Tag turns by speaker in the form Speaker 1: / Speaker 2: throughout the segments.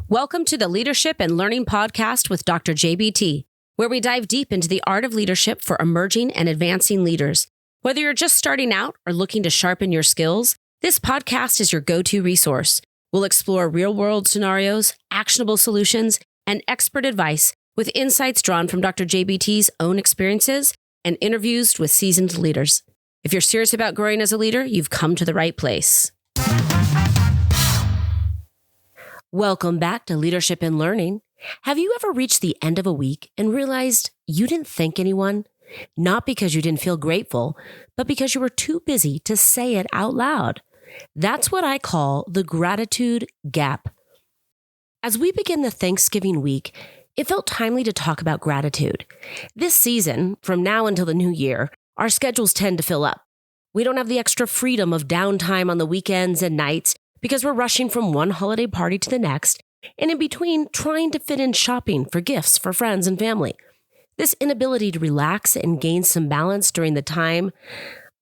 Speaker 1: Welcome to the Leadership and Learning Podcast with Dr. JBT, where we dive deep into the art of leadership for emerging and advancing leaders. Whether you're just starting out or looking to sharpen your skills, this podcast is your go-to resource. We'll explore real-world scenarios, actionable solutions, and expert advice with insights drawn from Dr. JBT's own experiences and interviews with seasoned leaders. If you're serious about growing as a leader, you've come to the right place. Welcome back to Leadership and Learning. Have you ever reached the end of a week and realized you didn't thank anyone? Not because you didn't feel grateful, but because you were too busy to say it out loud. That's what I call the gratitude gap. As we begin the Thanksgiving week, it felt timely to talk about gratitude. This season, from now until the new year, our schedules tend to fill up. We don't have the extra freedom of downtime on the weekends and nights because we're rushing from one holiday party to the next, and in between trying to fit in shopping for gifts for friends and family. This inability to relax and gain some balance during the time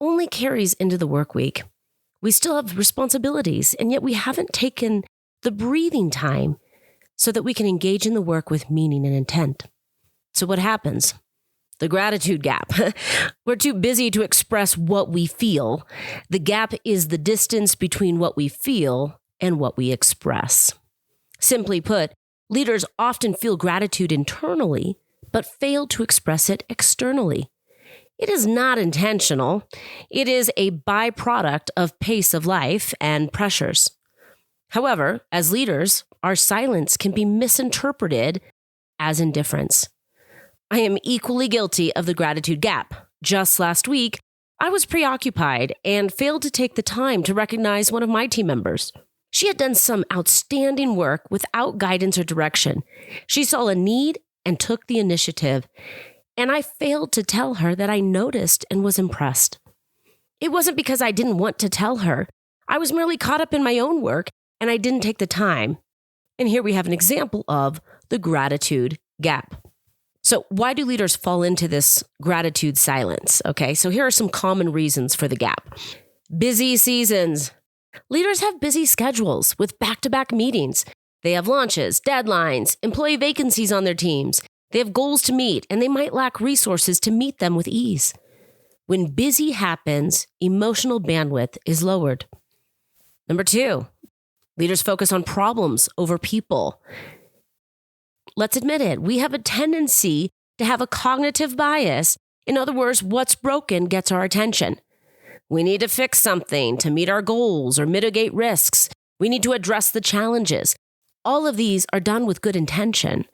Speaker 1: only carries into the work week. We still have responsibilities, and yet we haven't taken the breathing time so that we can engage in the work with meaning and intent. So what happens? The gratitude gap. We're too busy to express what we feel. The gap is the distance between what we feel and what we express. Simply put, leaders often feel gratitude internally, but fail to express it externally. It is not intentional. It is a byproduct of pace of life and pressures. However, as leaders, our silence can be misinterpreted as indifference. I am equally guilty of the gratitude gap. Just last week, I was preoccupied and failed to take the time to recognize one of my team members. She had done some outstanding work without guidance or direction. She saw a need and took the initiative, and I failed to tell her that I noticed and was impressed. It wasn't because I didn't want to tell her. I was merely caught up in my own work, and I didn't take the time. And here we have an example of the gratitude gap. So why do leaders fall into this gratitude silence? Okay, so here are some common reasons for the gap. Busy seasons. Leaders have busy schedules with back-to-back meetings. They have launches, deadlines, employee vacancies on their teams. They have goals to meet, and they might lack resources to meet them with ease. When busy happens, emotional bandwidth is lowered. Number 2, leaders focus on problems over people. Let's admit it, we have a tendency to have a cognitive bias. In other words, what's broken gets our attention. We need to fix something to meet our goals or mitigate risks. We need to address the challenges. All of these are done with good intention,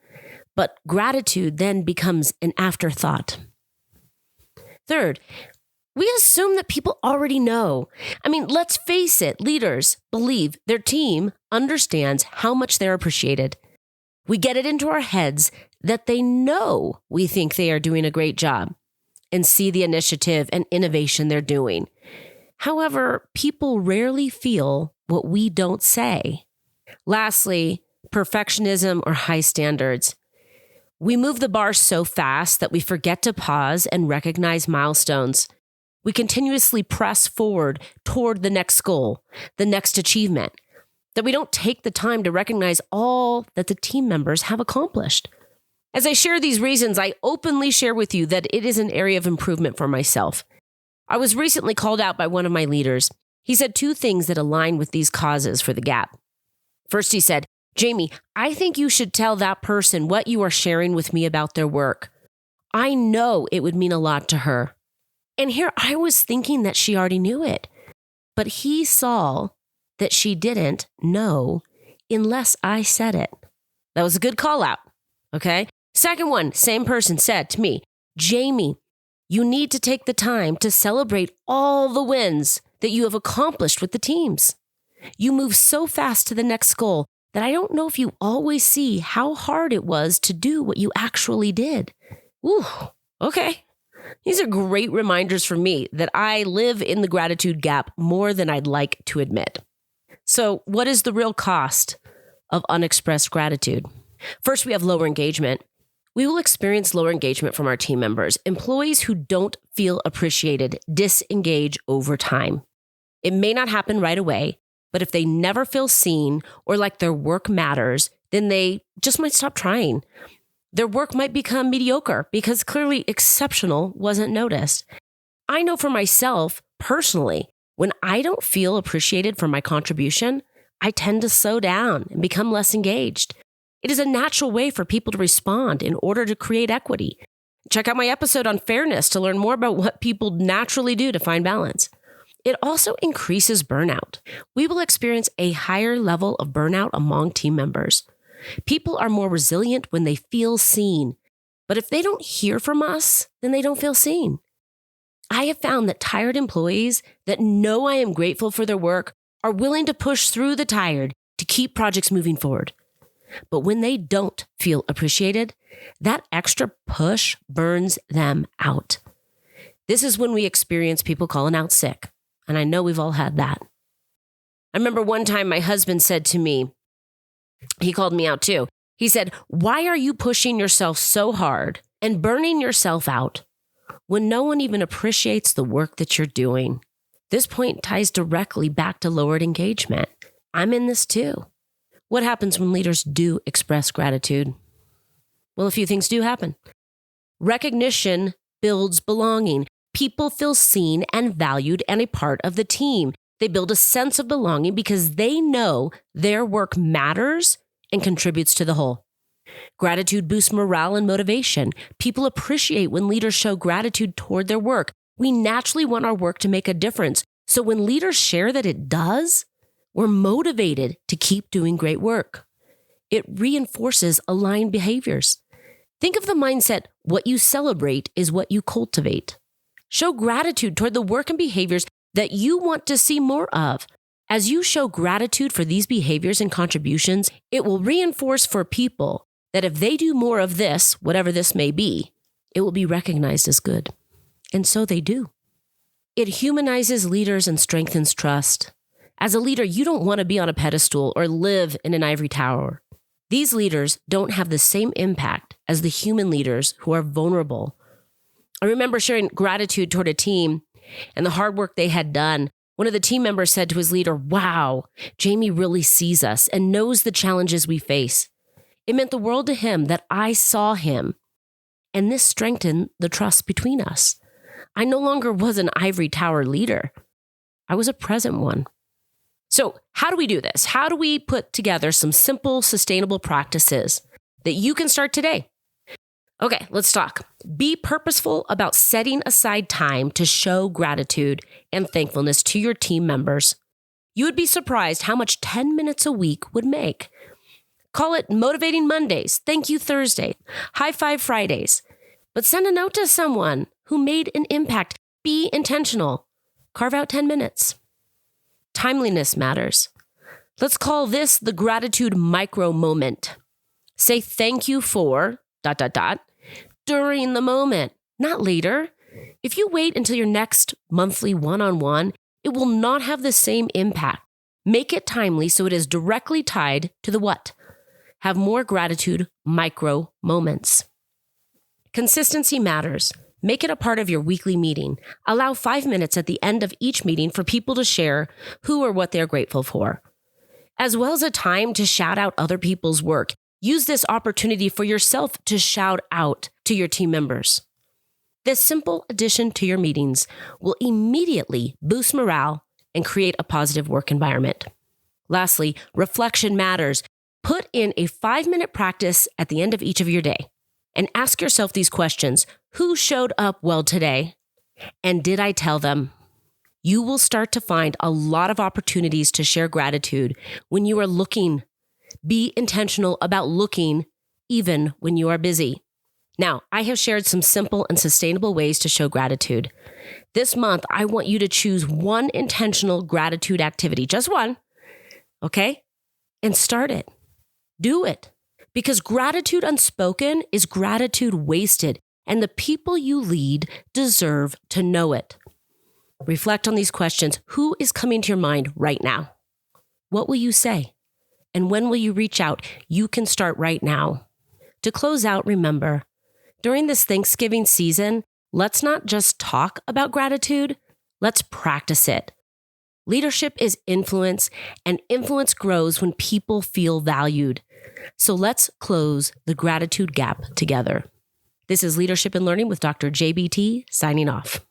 Speaker 1: but gratitude then becomes an afterthought. Third, we assume that people already know. Let's face it, leaders believe their team understands how much they're appreciated. We get it into our heads that they know we think they are doing a great job and see the initiative and innovation they're doing. However, people rarely feel what we don't say. Lastly, perfectionism or high standards. We move the bar so fast that we forget to pause and recognize milestones. We continuously press forward toward the next goal, the next achievement, that we don't take the time to recognize all that the team members have accomplished. As I share these reasons, I openly share with you that it is an area of improvement for myself. I was recently called out by one of my leaders. He said 2 things that align with these causes for the gap. First, he said, "Jamie, I think you should tell that person what you are sharing with me about their work. I know it would mean a lot to her." And here I was thinking that she already knew it, but he saw that she didn't know unless I said it. That was a good call out. Okay. Second one, same person said to me, "Jamie, you need to take the time to celebrate all the wins that you have accomplished with the teams. You move so fast to the next goal that I don't know if you always see how hard it was to do what you actually did." Ooh, okay. These are great reminders for me that I live in the gratitude gap more than I'd like to admit. So what is the real cost of unexpressed gratitude? First, we have lower engagement. We will experience lower engagement from our team members. Employees who don't feel appreciated disengage over time. It may not happen right away, But if they never feel seen or like their work matters, then they just might stop trying. Their work might become mediocre because clearly exceptional wasn't noticed. I know for myself, personally, when I don't feel appreciated for my contribution, I tend to slow down and become less engaged. It is a natural way for people to respond in order to create equity. Check out my episode on fairness to learn more about what people naturally do to find balance. It also increases burnout. We will experience a higher level of burnout among team members. People are more resilient when they feel seen. But if they don't hear from us, then they don't feel seen. I have found that tired employees that know I am grateful for their work are willing to push through the tired to keep projects moving forward. But when they don't feel appreciated, that extra push burns them out. This is when we experience people calling out sick. And I know we've all had that. I remember one time my husband said to me, he called me out too. He said, "Why are you pushing yourself so hard and burning yourself out when no one even appreciates the work that you're doing?" This point ties directly back to lowered engagement. I'm in this too. What happens when leaders do express gratitude? Well, a few things do happen. Recognition builds belonging. People feel seen and valued and a part of the team. They build a sense of belonging because they know their work matters and contributes to the whole. Gratitude boosts morale and motivation. People appreciate when leaders show gratitude toward their work. We naturally want our work to make a difference. So when leaders share that it does, we're motivated to keep doing great work. It reinforces aligned behaviors. Think of the mindset, what you celebrate is what you cultivate. Show gratitude toward the work and behaviors that you want to see more of. As you show gratitude for these behaviors and contributions, it will reinforce for people that if they do more of this, whatever this may be, it will be recognized as good. And so they do. It humanizes leaders and strengthens trust. As a leader, you don't want to be on a pedestal or live in an ivory tower. These leaders don't have the same impact as the human leaders who are vulnerable. I remember sharing gratitude toward a team and the hard work they had done. One of the team members said to his leader, "Wow, Jamie really sees us and knows the challenges we face." It meant the world to him that I saw him, and this strengthened the trust between us. I no longer was an ivory tower leader. I was a present one. So how do we do this? How do we put together some simple, sustainable practices that you can start today? Okay, let's talk. Be purposeful about setting aside time to show gratitude and thankfulness to your team members. You would be surprised how much 10 minutes a week would make. Call it Motivating Mondays, Thank You Thursday, High Five Fridays. But send a note to someone who made an impact. Be intentional. Carve out 10 minutes. Timeliness matters. Let's call this the gratitude micro moment. Say thank you for ... during the moment, not later. If you wait until your next monthly one-on-one, it will not have the same impact. Make it timely so it is directly tied to the what. Have more gratitude micro moments. Consistency matters. Make it a part of your weekly meeting. Allow 5 minutes at the end of each meeting for people to share who or what they're grateful for, as well as a time to shout out other people's work. Use this opportunity for yourself to shout out to your team members. This simple addition to your meetings will immediately boost morale and create a positive work environment. Lastly, reflection matters. Put in a 5-minute practice at the end of each of your day and ask yourself these questions. Who showed up well today? And did I tell them? You will start to find a lot of opportunities to share gratitude when you are looking. Be intentional about looking even when you are busy. Now, I have shared some simple and sustainable ways to show gratitude. This month, I want you to choose one intentional gratitude activity, just one, okay? And start it. Do it. Because gratitude unspoken is gratitude wasted, and the people you lead deserve to know it. Reflect on these questions. Who is coming to your mind right now? What will you say? And when will you reach out? You can start right now. To close out, remember, during this Thanksgiving season, let's not just talk about gratitude, let's practice it. Leadership is influence, and influence grows when people feel valued. So let's close the gratitude gap together. This is Leadership and Learning with Dr. JBT signing off.